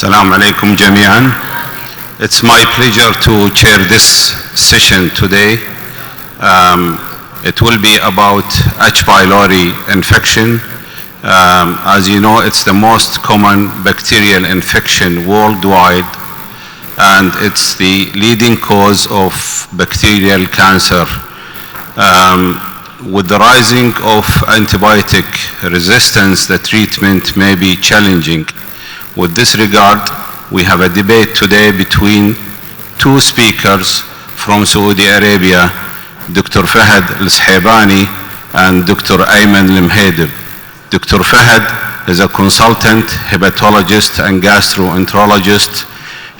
Assalamu alaikum jami'an. It's my pleasure to chair this session today. It will be about H. pylori infection. As you know, it's the most common bacterial infection worldwide, and it's the leading cause of bacterial cancer. With the rising of antibiotic resistance, the treatment may be challenging. With this regard, we have a debate today between two speakers from Saudi Arabia, Dr. Fahad Sohaibani and Dr. Ayman Al-Mhadib. Dr. Fahad is a consultant hepatologist and gastroenterologist.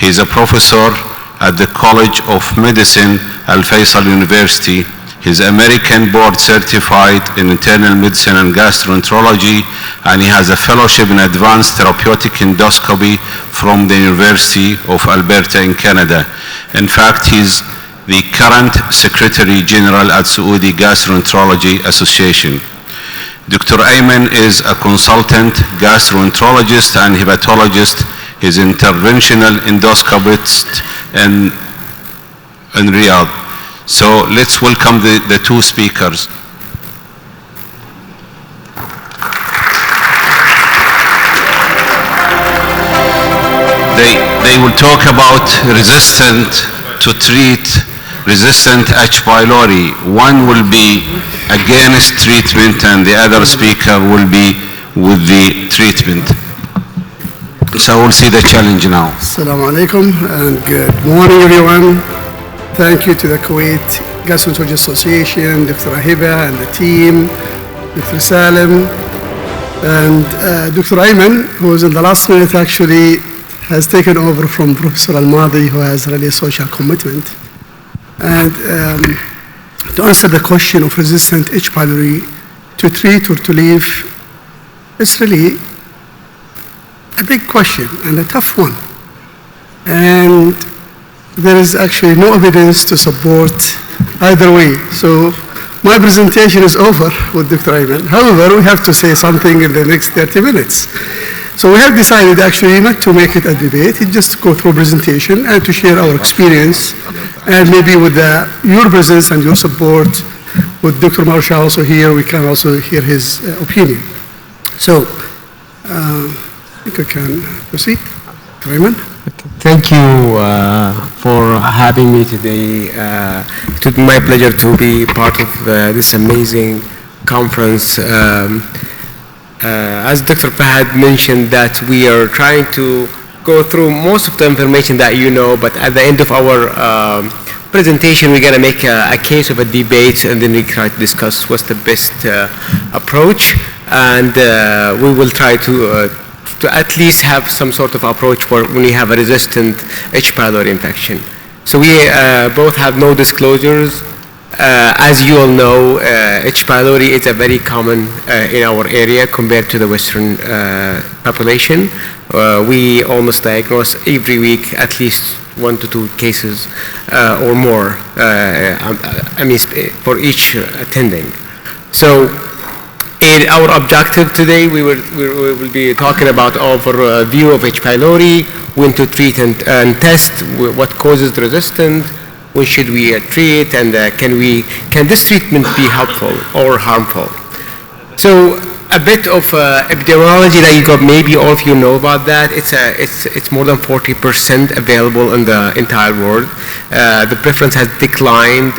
He is a professor at the College of Medicine, Al Faisal University. He is American board certified in internal medicine and gastroenterology, and he has a fellowship in advanced therapeutic endoscopy from the University of Alberta in Canada. In fact, he's the current Secretary General at Saudi Gastroenterology Association. Dr. Ayman is a consultant gastroenterologist and hepatologist. He's an interventional endoscopist in Riyadh. So let's welcome the two speakers. They will talk about resistant H. pylori. One will be against treatment and the other speaker will be with the treatment. So we'll see the challenge now. Assalamu alaikum and good morning everyone. Thank you to the Kuwait Gastroenterology Association, Dr. Ahiba and the team, Dr. Salem, and Dr. Ayman, who is in the last minute actually has taken over from Professor Al-Madi, who has really a social commitment. And to answer the question of resistant H. pylori, to treat or to leave, it's really a big question and a tough one. And there is actually no evidence to support either way. So my presentation is over with Dr. Ayman. However, we have to say something in the next 30 minutes. So we have decided actually not to make it a debate, just go through presentation and to share our experience. And maybe with your presence and your support, with Dr. Marsha also here, we can also hear his opinion. So I think I can proceed. Dr. Ayman. Thank you for having me today. It's my pleasure to be part of this amazing conference. As Dr. Fahad mentioned, that we are trying to go through most of the information that you know, but at the end of our presentation, we're going to make a case of a debate, and then we try to discuss what's the best approach, and we will try to at least have some sort of approach for when we have a resistant H. pylori infection. So we both have no disclosures. As you all know, H. pylori is a very common in our area compared to the Western population. We almost diagnose every week at least 1 to 2 cases or more, I mean, for each attending. So our objective today, we will be talking about our view of H. pylori, when to treat and test, what causes the resistance, when should we treat, and can this treatment be helpful or harmful? So a bit of epidemiology that you got, maybe all of you know about that. It's more than 40% available in the entire world. The preference has declined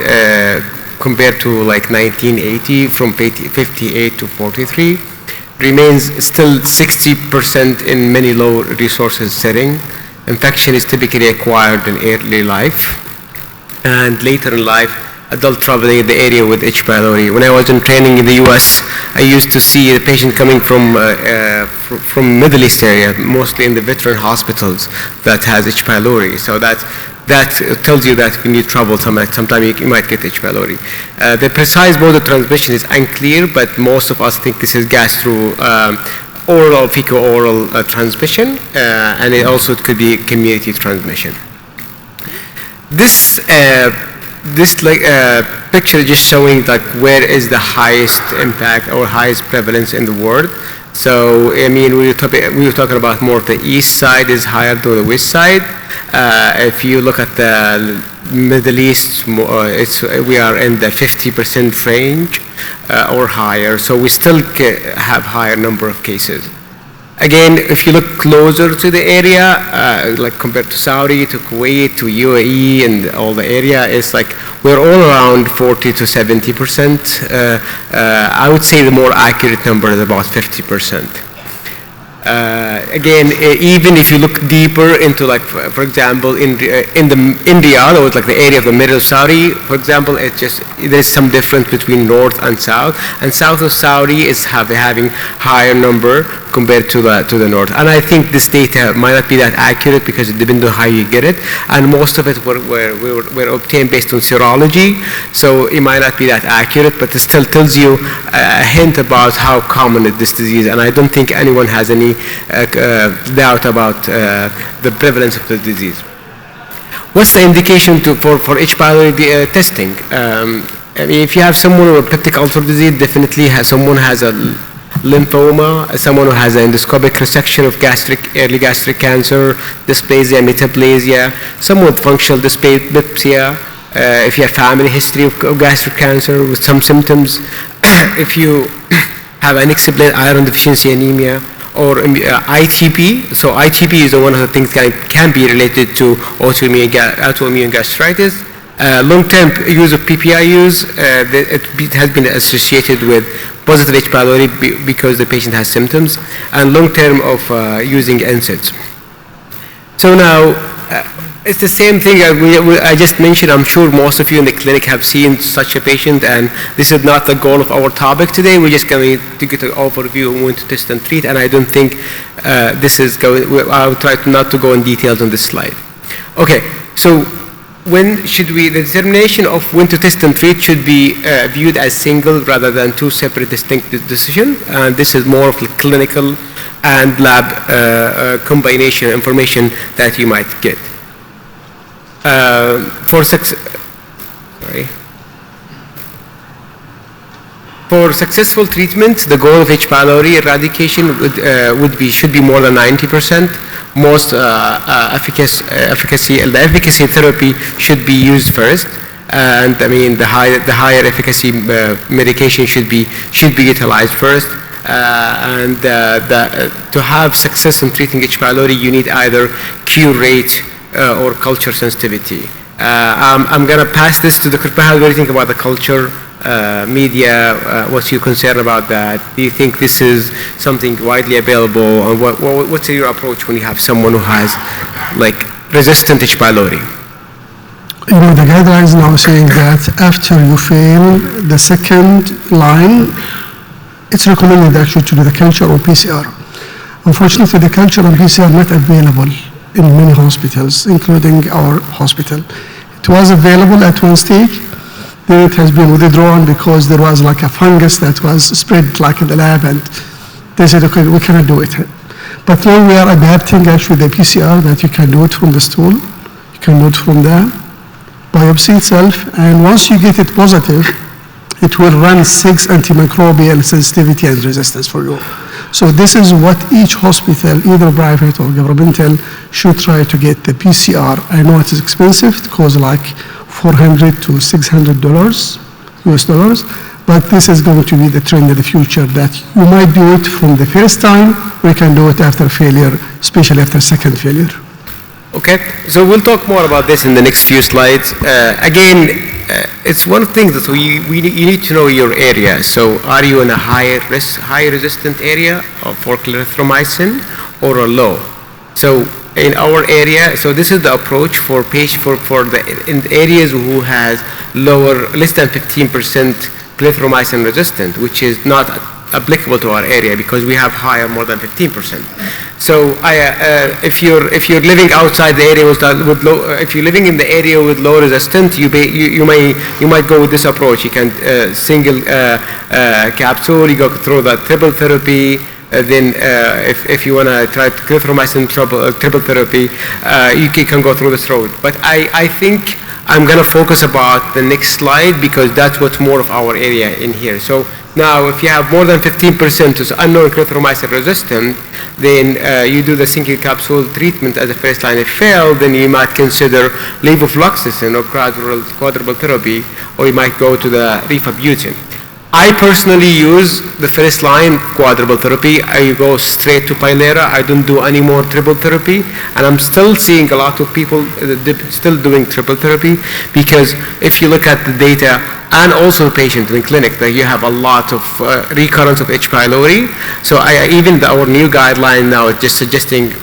compared to like 1980, from 58 to 43, remains still 60% in many low resources setting. Infection is typically acquired in early life, and later in life, adult traveling in the area with H. pylori. When I was in training in the US, I used to see the patient coming from Middle East area, mostly in the veteran hospitals that has H. pylori. So that tells you that when you travel, sometimes you might get H. pylori. The precise mode of transmission is unclear, but most of us think this is oral or fecal-oral transmission, and it also could be community transmission. This picture is just showing like where is the highest impact or highest prevalence in the world. So, I mean, we were talking about more the east side is higher than the west side. If you look at the Middle East, we are in the 50% range or higher. So we still have higher number of cases. Again, if you look closer to the area, like compared to Saudi, to Kuwait, to UAE, and all the area, it's like we're all around 40 to 70%. I would say the more accurate number is about 50%. Again, even if you look deeper into, like, for example, in Riyadh, or like the area of the middle of Saudi, for example, there's some difference between north and south of Saudi is having higher number compared to the north. And I think this data might not be that accurate because it depends on how you get it, and most of it were obtained based on serology, so it might not be that accurate, but it still tells you a hint about how common is this disease, and I don't think anyone has any doubt about the prevalence of the disease. What's the indication for H. pylori testing? I mean, if you have someone with peptic ulcer disease, definitely someone has a lymphoma, someone who has an endoscopic resection of early gastric cancer, dysplasia, metaplasia, someone with functional dyspepsia, if you have family history of gastric cancer with some symptoms, if you have unexplained iron deficiency anemia, or ITP. So ITP is one of the things that can be related to autoimmune gastritis. Long-term use of PPIs, it has been associated with positive H. pylori because the patient has symptoms, and long-term of using NSAIDs. So now, it's the same thing I just mentioned. I'm sure most of you in the clinic have seen such a patient, and this is not the goal of our topic today. We're just going to get an overview of when to test and treat, and I don't think I'll try not to go in details on this slide. Okay, so the determination of when to test and treat should be viewed as single rather than two separate distinct decisions, and this is more of the clinical and lab combination information that you might get. For successful treatment, the goal of H. pylori eradication should be more than 90%. Most efficacy therapy should be used first, and I mean the higher efficacy medication should be utilized first. And to have success in treating H. pylori, you need either cure rate or culture sensitivity. I'm going to pass this to Dr. Fahad. What do you think about the culture media? What's your concern about that? Do you think this is something widely available? Or what's your approach when you have someone who has like resistant H. pylori? You know, the guidelines now saying that after you fail the second line, it's recommended actually to do the culture or PCR. Unfortunately, the culture and PCR are not available in many hospitals, including our hospital. It was available at one stage, then it has been withdrawn because there was like a fungus that was spread like in the lab, and they said, okay, we cannot do it. But now we are adapting actually the PCR that you can do it from the stool, you can do it from the biopsy itself, and once you get it positive, it will run 6 antimicrobial sensitivity and resistance for you. So this is what each hospital, either private or governmental, should try to get the PCR. I know it is expensive, it costs like $400 to $600 US dollars, but this is going to be the trend in the future, that you might do it from the first time, we can do it after failure, especially after second failure. Okay, so we'll talk more about this in the next few slides. Again, it's one thing that you need to know your area. So are you in a high resistant area for clarithromycin or a low? So in our area, so this is the approach for in areas who has less than 15% clarithromycin resistant, which is not applicable to our area because we have higher, more than 15%. So if you're living outside the area if you're living in the area with low resistance, you might go with this approach. You can single capsule, you go through the triple therapy. Then if you want to try clarithromycin triple therapy, you can go through this road. But I think I'm going to focus about the next slide because that's what's more of our area in here. So Now, if you have more than 15% is unknown clarithromycin resistant, then you do the single capsule treatment as a first line. If failed, then you might consider levofloxacin or quadruple therapy, or you might go to the rifabutin. I personally use the first line quadruple therapy. I go straight to Pylari. I don't do any more triple therapy. And I'm still seeing a lot of people still doing triple therapy, because if you look at the data and also patients in clinic, that you have a lot of recurrence of H. pylori. So even our new guideline now is just suggesting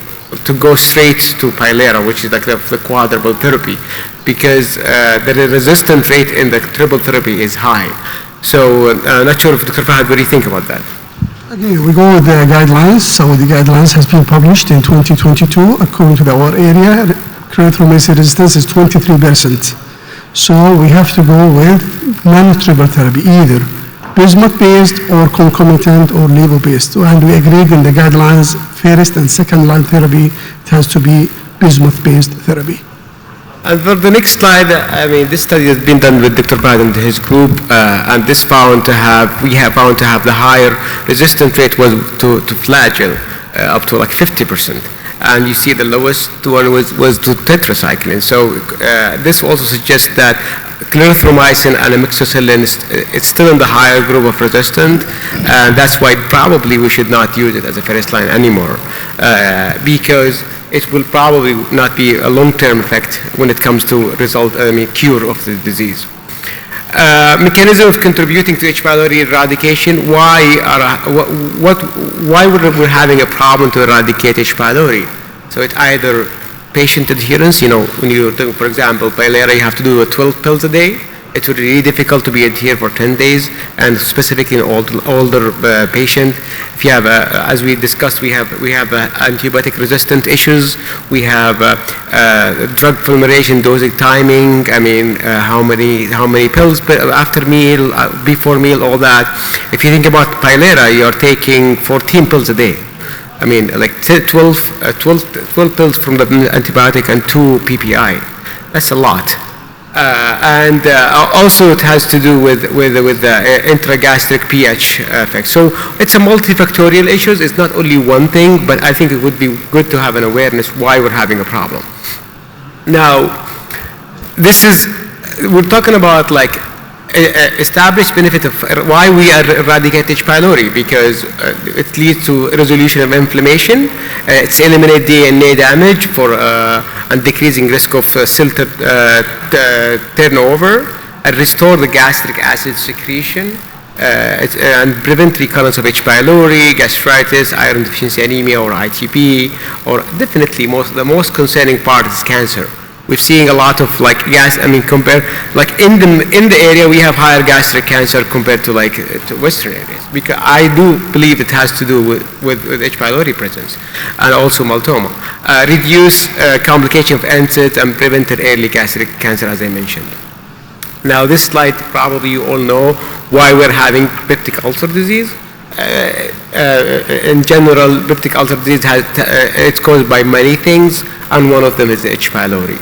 to go straight to Pylari, which is like the quadruple therapy, because the resistance rate in the triple therapy is high. So not sure if Dr. Fahad, what do you think about that? Again, we go with the guidelines. So the guidelines has been published in 2022. According to our area, clarithromycin resistance is 23%. So we have to go with non-triple therapy, either bismuth-based or concomitant or levo-based. And we agreed in the guidelines, first and second line therapy, it has to be bismuth-based therapy. And for the next slide, I mean, this study has been done with Dr. Fahad and his group, and we have found to have the higher resistance rate was to flagell, up to like 50%. And you see the lowest one was to tetracycline. So this also suggests that clarithromycin and amoxicillin it's still in the higher group of resistant, and that's why probably we should not use it as a first line anymore, because it will probably not be a long-term effect when it comes to cure of the disease. Mechanism of contributing to H. pylori eradication. Why would we having a problem to eradicate H. pylori? So it's either patient adherence. You know, when you're doing, for example, Pylari, you have to do 12 pills a day. It would be really difficult to be adhered for 10 days, and specifically in older patient. If you have, as we discussed, we have antibiotic resistant issues. We have drug formulation, dosing timing. I mean, how many pills after meal, before meal, all that. If you think about Pylari, you are taking 14 pills a day. I mean, like 12 pills from the antibiotic and 2 PPI. That's a lot. And also it has to do with the intragastric pH effect. So it's a multifactorial issue. It's not only one thing, but I think it would be good to have an awareness why we're having a problem. Now, we're talking about like established benefit of why we eradicate H. pylori, because it leads to resolution of inflammation. It's eliminate DNA damage and decreasing risk of cell turnover, and restore the gastric acid secretion, and prevent recurrence of H. pylori, gastritis, iron deficiency anemia, or ITP, or definitely the most concerning part is cancer. We're seeing a lot of like compared like in the area we have higher gastric cancer compared to like to Western areas, because I do believe it has to do with H. pylori presence, and also maltoma. Reduce complication of NSAID and prevented early gastric cancer, as I mentioned. Now this slide, probably you all know why we're having peptic ulcer disease. In general, peptic ulcer disease it's caused by many things, and one of them is H. pylori.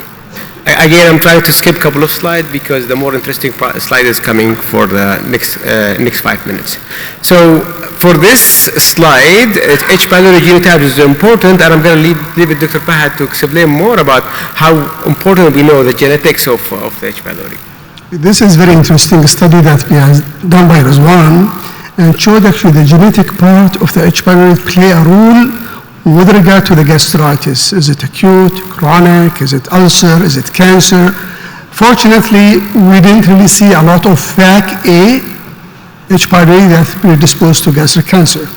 Again, I'm trying to skip a couple of slides because the more interesting slide is coming for the next 5 minutes. So for this slide, H. pylori genotype is important, and I'm going to leave it Dr. Fahad to explain more about how important we know the genetics of the H. pylori. This is very interesting study that we have done by Rizwan, and showed actually the genetic part of the H. pylori play a role with regard to the gastritis. Is it acute, chronic, is it ulcer, is it cancer? Fortunately, we didn't really see a lot of FAC-A H. pylori that predisposed to gastric cancer.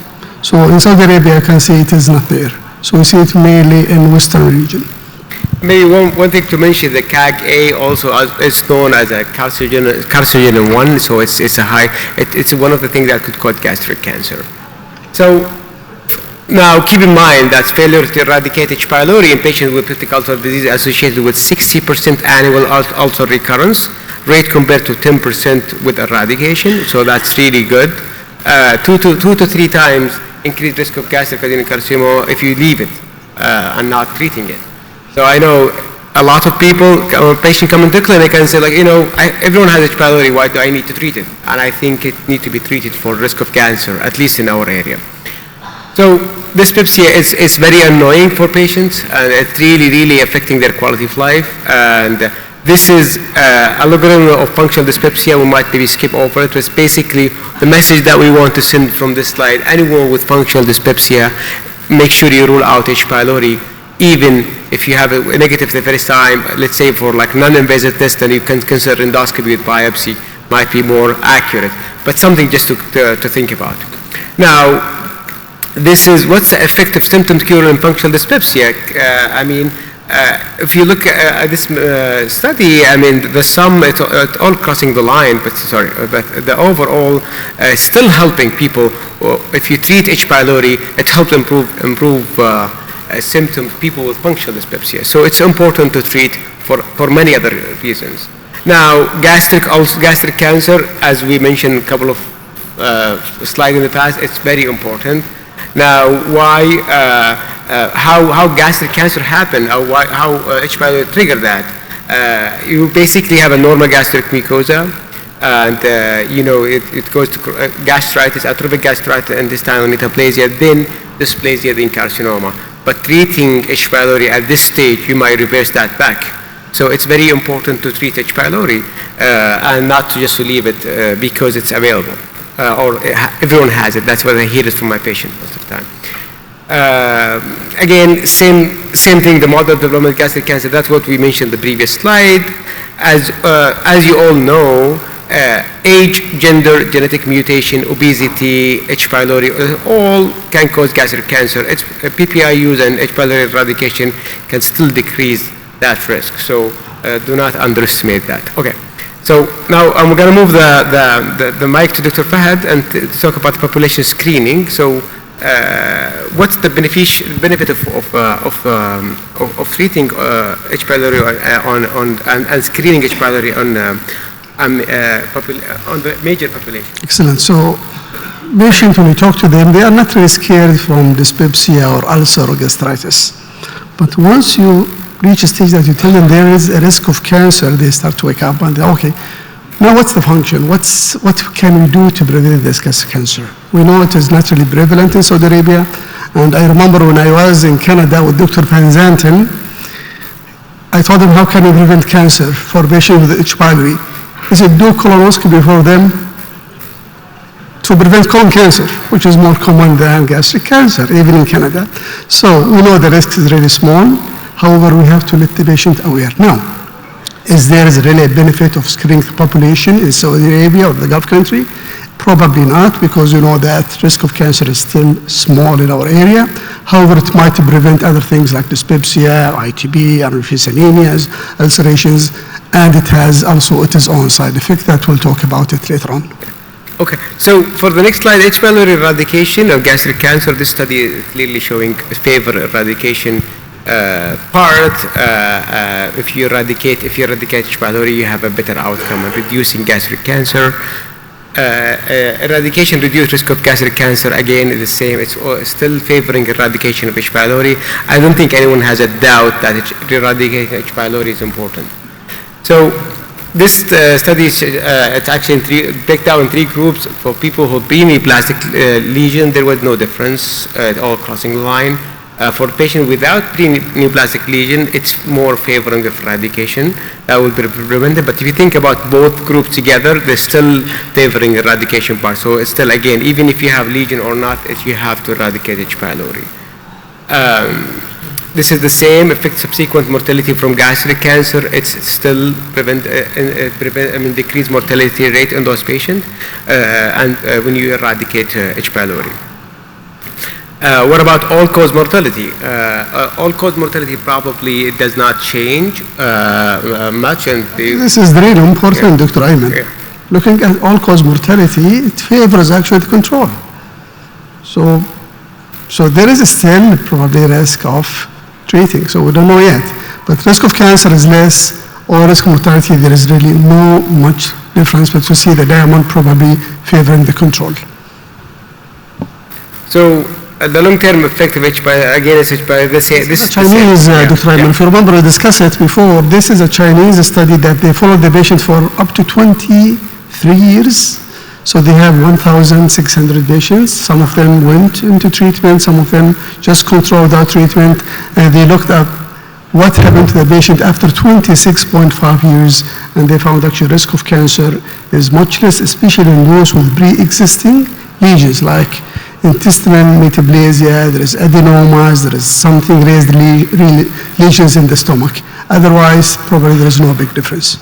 So in Saudi Arabia, I can say it is not there. So we see it mainly in Western region. Maybe one thing to mention, the CAG-A also is known as a carcinogen 1, so it's one of the things that could cause gastric cancer. So now keep in mind that failure to eradicate H. pylori in patients with peptic ulcer disease associated with 60% annual ulcer recurrence rate compared to 10% with eradication, so that's really good. 2 to 3 times increased risk of gastric adenocarcinoma if you leave it and not treating it. So I know a lot of people, a patient come into the clinic and say like, everyone has H. pylori, why do I need to treat it? And I think it needs to be treated for risk of cancer, at least in our area. So dyspepsia is very annoying for patients, and it's really, really affecting their quality of life. And this is a logarithm of functional dyspepsia. We might maybe skip over it. It's basically the message that we want to send from this slide. Anyone with functional dyspepsia, make sure you rule out H. pylori, even if you have a negative the first time, let's say for like non-invasive test, then you can consider endoscopy with biopsy, might be more accurate, but something just to think about. Now, this is what's the effective symptom cure in functional dyspepsia. If you look at this study, the sum, it's all crossing the line, but the overall still helping people. If you treat H. pylori, it helps improve symptoms, people with functional dyspepsia. So it's important to treat for many other reasons. Now, gastric cancer, as we mentioned a couple of slides in the past, it's very important. Now, why, how gastric cancer happen, or how H. pylori trigger that? You basically have a normal gastric mucosa, and it goes to gastritis, atrophic gastritis, intestinal metaplasia, then dysplasia, then carcinoma. But treating H. pylori at this stage, you might reverse that back. So it's very important to treat H. pylori and not to just leave it because it's available. Or everyone has it. That's what I hear it from my patient most of the time. Again, same thing, the mode of development gastric cancer, that's what we mentioned in the previous slide. As you all know, age, gender, genetic mutation, obesity, H. pylori, all can cause gastric cancer. PPI use and H. pylori eradication can still decrease that risk. So do not underestimate that. Okay. So now I'm going to move the mic to Dr. Fahad and to talk about population screening. So what's the benefit of treating H. pylori and screening H. pylori on the major population? Excellent. So patients, when you talk to them, they are not really scared from dyspepsia or ulcer or gastritis. But once you reach a stage that you tell them there is a risk of cancer, they start to wake up and they, okay, now what's the function? What can we do to prevent this cancer? We know it is not really prevalent in Saudi Arabia. And I remember when I was in Canada with Dr. Panzanten, I told him, how can we prevent cancer for patients with H. pylori? He said, do colonoscopy for them to prevent colon cancer, which is more common than gastric cancer, even in Canada. So we know the risk is really small. However, we have to let the patient aware. Now, is there really a benefit of screening the population in Saudi Arabia or the Gulf country? Probably not, because you know that risk of cancer is still small in our area. However, it might prevent other things like dyspepsia, ITB, unrefused anemias, ulcerations, and it has also its own side effect that we'll talk about it later on. Okay, so for the next slide, H. pylori eradication of gastric cancer, this study is clearly showing favor eradication part. If you eradicate H. pylori, you have a better outcome of reducing gastric cancer. Eradication reduced risk of gastric cancer, again, is the same. It's still favoring eradication of H. pylori. I don't think anyone has a doubt that eradicating H. pylori is important. So this study, it's actually break down in 3 groups. For people who have pre-neoplastic lesion, there was no difference at all crossing the line. For patients without pre-neoplastic lesion, it's more favoring of eradication. That will be prevented. But if you think about both groups together, they're still favoring eradication part. So it's still, again, even if you have lesion or not, you have to eradicate H. pylori. This is the same effect subsequent mortality from gastric cancer. It's still decreased mortality rate in those patients when you eradicate H. pylori. What about all-cause mortality? All-cause mortality probably does not change much. And this is really important, Dr. Ayman. Yeah. Looking at all-cause mortality, it favors actually the control. So there is still probably risk of treating, so we don't know yet. But risk of cancer is less, or risk of mortality, there is really no much difference, but you see the diamond probably favoring the control. So the long-term effect of H. pylori, again, is H. pylori. This Chinese, Dr. Ayman, if you remember, we discussed it before. This is a Chinese study that they followed the patient for up to 23 years. So they have 1,600 patients. Some of them went into treatment, some of them just controlled without treatment, and they looked at what happened to the patient after 26.5 years, and they found actually risk of cancer is much less, especially in those with pre-existing lesions like intestinal metaplasia, there is adenomas, there is something raised lesions in the stomach. Otherwise, probably there is no big difference.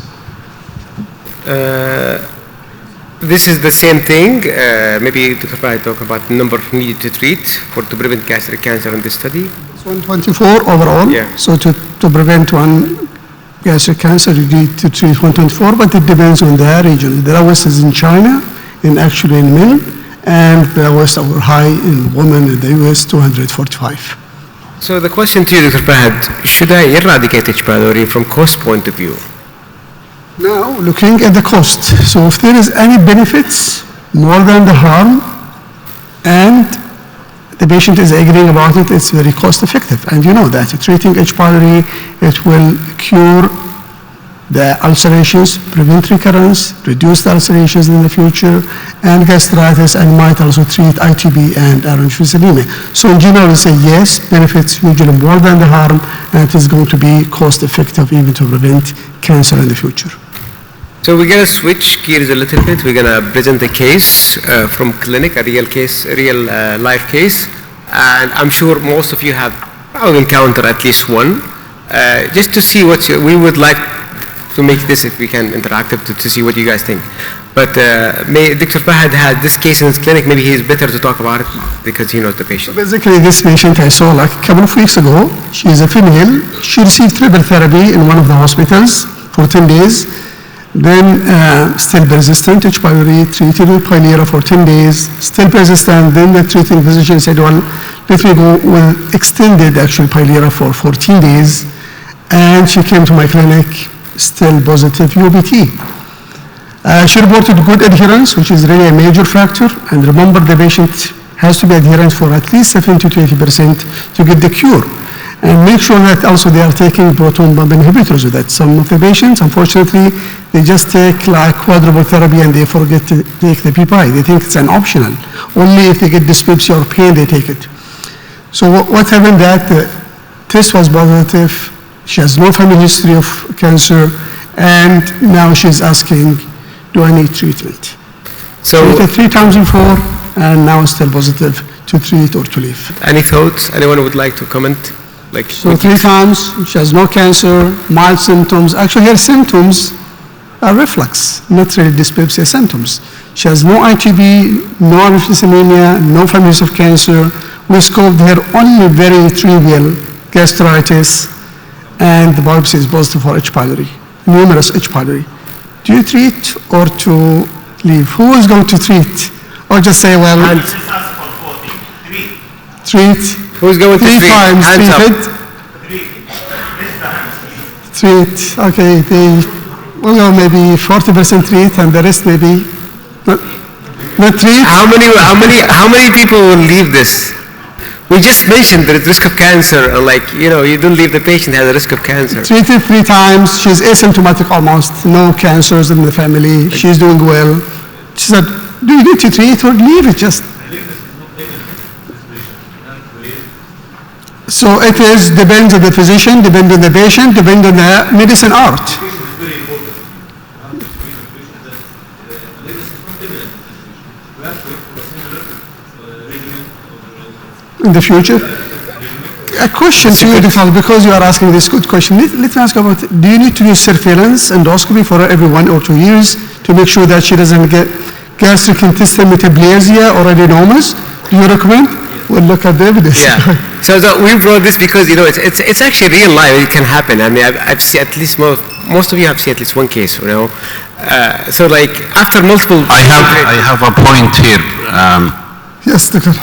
This is the same thing. Maybe Dr. Fahad talk about the number needed to treat to prevent gastric cancer in this study. It's 124 overall. Yeah. So to prevent one gastric cancer, you need to treat 124, but it depends on the region. The lowest is in China, actually in men, and the lowest or high in women in the US, 245. So the question to you, Dr. Fahad, should I eradicate H. pylori from cost point of view? Now, looking at the cost, so if there is any benefits more than the harm, and the patient is agreeing about it, it's very cost effective. And you know that treating H. pylori, it will cure the ulcerations, prevent recurrence, reduce the ulcerations in the future, and gastritis, and might also treat ITB and orange anemia. So in general, we say yes, benefits usually more than the harm, and it is going to be cost effective even to prevent cancer in the future. So we're going to switch gears a little bit. We're going to present a case from clinic, a real case, a real life case. And I'm sure most of you have probably encountered at least one. Just to see what we would like to make this, if we can, interactive to see what you guys think. But Dr. Fahad had this case in his clinic. Maybe he's better to talk about it because he knows the patient. So basically, this patient I saw like a couple of weeks ago. She is a female. She received triple therapy in one of the hospitals for 10 days. Then still persistent H. pylori, treated with Pylira for 10 days, still persistent. Then the treating physician said, well, let me go with extended actual Pylira for 14 days. And she came to my clinic, still positive UBT. She reported good adherence, which is really a major factor. And remember, the patient has to be adherent for at least 70 to 80% to get the cure. And make sure that also they are taking proton pump inhibitors with that. Some of the patients, unfortunately, they just take like quadruple therapy and they forget to take the PPI. They think it's an optional. Only if they get dyspepsia or pain, they take it. So what happened that the test was positive. She has no family history of cancer. And now she's asking, do I need treatment? So treated 3 times before, and now still positive to treat or to leave. Any thoughts? Anyone would like to comment? So 3 times, she has no cancer, mild symptoms. Actually, her symptoms are reflux, not really dyspepsia symptoms. She has no ITB, no orange anemia, no family history of cancer. We scoped her only very trivial gastritis, and the biopsy is positive for H. pylori, numerous H. pylori. Do you treat or to leave? Who is going to treat? Or just say, well, treat. Who's going to 3 treat? times treated. 3. Treat. Okay, they will go maybe 40% treat, and the rest maybe not treat. How many people will leave this? We just mentioned the risk of cancer, you don't leave the patient has a risk of cancer. Treated 3 times. She's asymptomatic almost. No cancers in the family. She's doing well. She said, do you need to treat or leave it just? So it depends on the physician, depends on the patient, depends on the medicine art. In the future? A question to you, because you are asking this good question. Let me ask about, do you need to use surveillance endoscopy for every 1 or 2 years to make sure that she doesn't get gastric intestinal metaplasia or adenomas? Do you recommend? Well, look at the evidence. Yeah. So we brought this because it's actually real life. It can happen. I mean, I've seen at least most of you have seen at least one case. So after multiple. I have a point here. Yes, Doctor.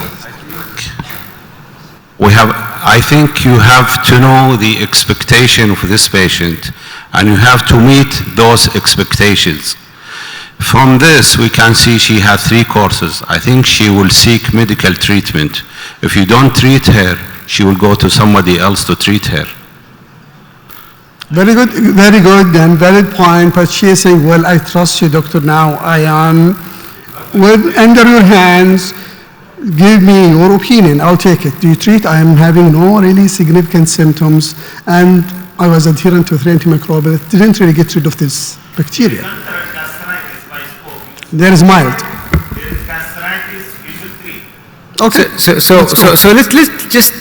I think you have to know the expectation for this patient, and you have to meet those expectations. From this, we can see she has 3 courses. I think she will seek medical treatment. If you don't treat her, she will go to somebody else to treat her. Very good and valid point, but she is saying, well, I trust you, doctor, now I am under your hands, give me your opinion, I'll take it. Do you treat? I am having no really significant symptoms, and I was adherent to 3 antimicrobial. It didn't really get rid of this bacteria. There is mild. There is gastritis, you should treat. Okay. So let's just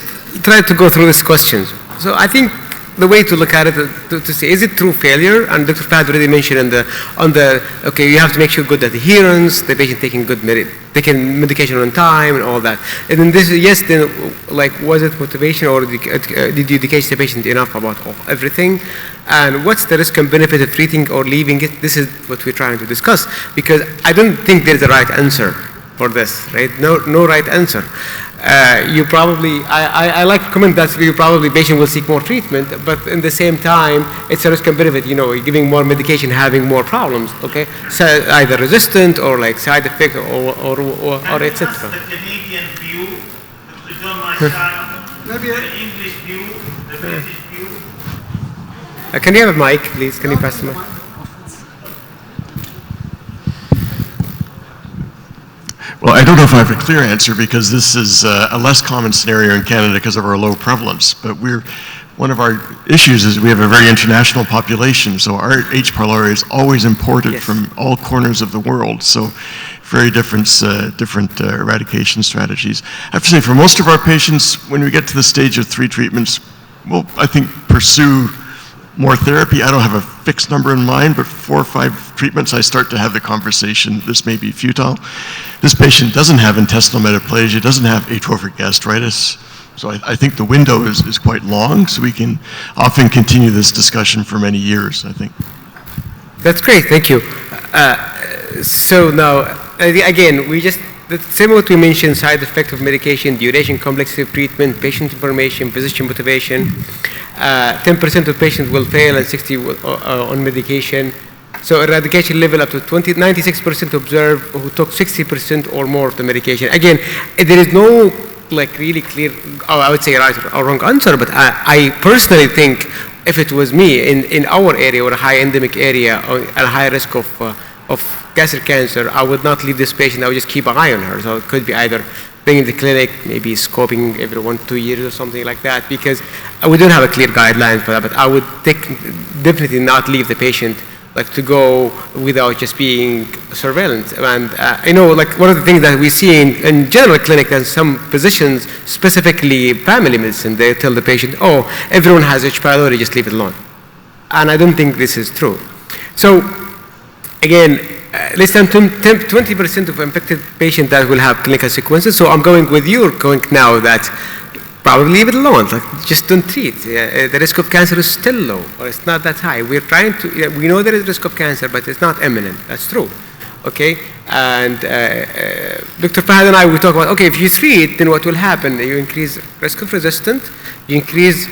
try to go through these questions. So I think the way to look at it to say, is it true failure? And Dr. Fahad already mentioned okay, you have to make sure good adherence, the patient taking taking medication on time and all that. And then this, yes, then like, was it motivation, or did you educate the patient enough about everything? And what's the risk and benefit of treating or leaving it? This is what we're trying to discuss, because I don't think there's a right answer for this, right? No right answer. You probably, I like to comment that you probably patient will seek more treatment, but in the same time, it's a risk and benefit. You know, giving more medication, having more problems. Okay, so either resistant or like side effect or etc. The Canadian view, the John Marshall, the English view, the British view. Can you have a mic, please? Can you pass the mic? Well, I don't know if I have a clear answer, because this is a less common scenario in Canada because of our low prevalence. But one of our issues is we have a very international population, so our H. pylori is always imported from all corners of the world. So very different eradication strategies. I have to say, for most of our patients, when we get to the stage of 3 treatments, we'll, I think, pursue more therapy. I don't have a fixed number in mind, but 4 or 5 treatments, I start to have the conversation, this may be futile. This patient doesn't have intestinal metaplasia, doesn't have atrophic gastritis. So I think the window is quite long, so we can often continue this discussion for many years, I think. That's great, thank you. So now, again, the same what we mentioned: side effect of medication, duration, complexity of treatment, patient information, physician motivation. 10% of patients will fail and 60% on medication. So eradication level up to 96% observed who took 60% or more of the medication. Again, there is no like really clear, I would say right or wrong answer, but I personally think if it was me in our area or a high endemic area or a high risk of gastric cancer, I would not leave this patient. I would just keep an eye on her. So it could be either being in the clinic, maybe scoping every 1-2 years or something like that, because we don't have a clear guideline for that. But I would definitely not leave the patient like to go without just being surveillance. And I know, like, one of the things that we see in general clinic, and some physicians, specifically family medicine, they tell the patient, oh, everyone has H. pylori, just leave it alone. And I don't think this is true. So again, less than 20% of infected patients that will have clinical sequences. So I'm going with your point now that probably leave it alone, like just don't treat. The risk of cancer is still low, or it's not that high. We're trying to, we know there is risk of cancer, but it's not imminent. That's true, okay? And Dr. Fahad and I, we talk about, okay, if you treat, then what will happen? You increase risk of resistance, you increase,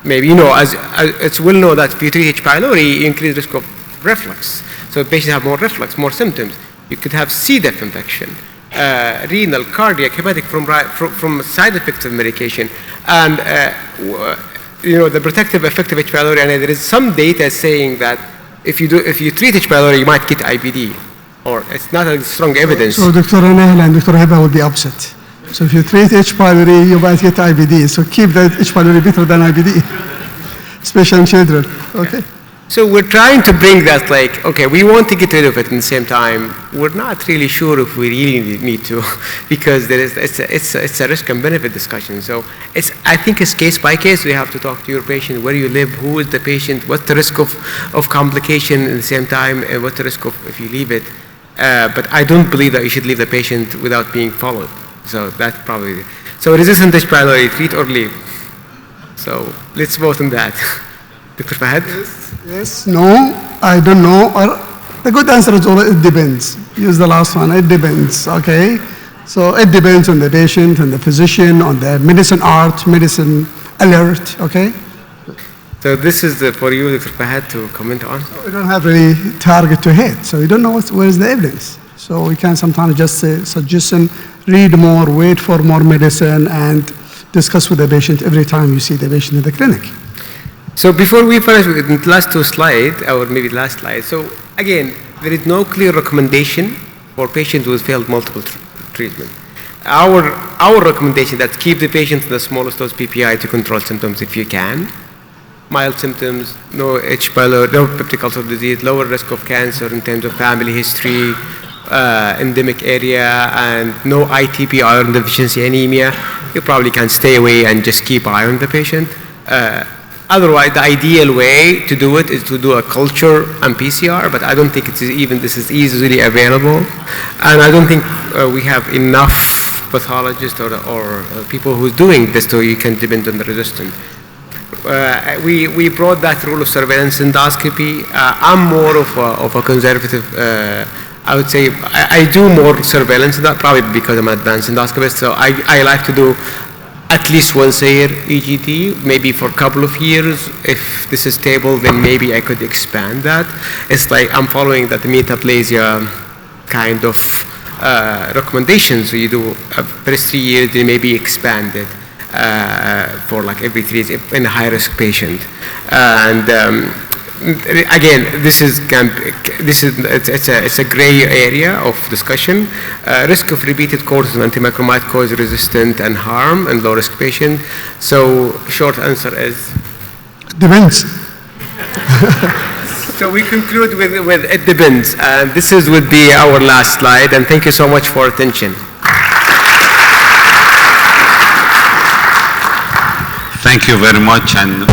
maybe, you know, as it's well known that if you treat H. pylori, you increase risk of reflux. So patients have more reflux, more symptoms. You could have C. diff infection. Renal, cardiac, hepatic from side effects of medication, and you know, the protective effect of H. pylori. And there is some data saying that if you treat H. pylori, you might get IBD, or it's not a strong evidence. So Dr. Anahel and Dr. Heba would be opposite. So if you treat H. pylori, you might get IBD. So keep the H. pylori better than IBD, especially in children. Okay. So we're trying to bring that, like, okay, we want to get rid of it. At the same time, we're not really sure if we really need to, because there is, it's a risk and benefit discussion. So I think it's case by case. We have to talk to your patient, where you live, who is the patient, what's the risk of complication at the same time, and what's the risk of if you leave it. But I don't believe that you should leave the patient without being followed. So that's probably, so resistant H. pylori, treat or leave. So let's vote on that. Dr. Fahad? Yes, no, I don't know. Or the good answer is always it depends. Use the last one, it depends, okay? So it depends on the patient and the physician, on the medicine art, medicine alert, okay? So this is for you, Dr. Fahad, to comment on. We don't have really target to hit, so we don't know where is the evidence. So we can sometimes just say suggestion, read more, wait for more medicine, and discuss with the patient every time you see the patient in the clinic. So before we finish with the last two slides, or maybe last slide, so again, there is no clear recommendation for patients who have failed multiple treatment. Our recommendation that keep the patient in the smallest dose PPI to control symptoms if you can. Mild symptoms, no H. pylori, no peptic ulcer disease, lower risk of cancer in terms of family history, endemic area, and no ITP, iron deficiency anemia. You probably can stay away and just keep eye on the patient. Otherwise, the ideal way to do it is to do a culture and PCR, but I don't think this is easily available. And I don't think we have enough pathologists or people who's doing this, so you can depend on the resistant. We brought that rule of surveillance endoscopy. I'm more of a conservative, I would say, I do more surveillance than that, probably because I'm an advanced endoscopist, so I like to do at least once a year EGD, maybe for a couple of years. If this is stable, then maybe I could expand that. It's like I'm following that metaplasia kind of recommendations. So you do first 3 years, then maybe expand it for like every 3 years in a high-risk patient. And again, it's a gray area of discussion. Risk of repeated courses of antimicromide cause resistant and harm in low-risk patient. So short answer is? Depends. So we conclude with it depends. And this would be our last slide. And thank you so much for attention. Thank you very much. And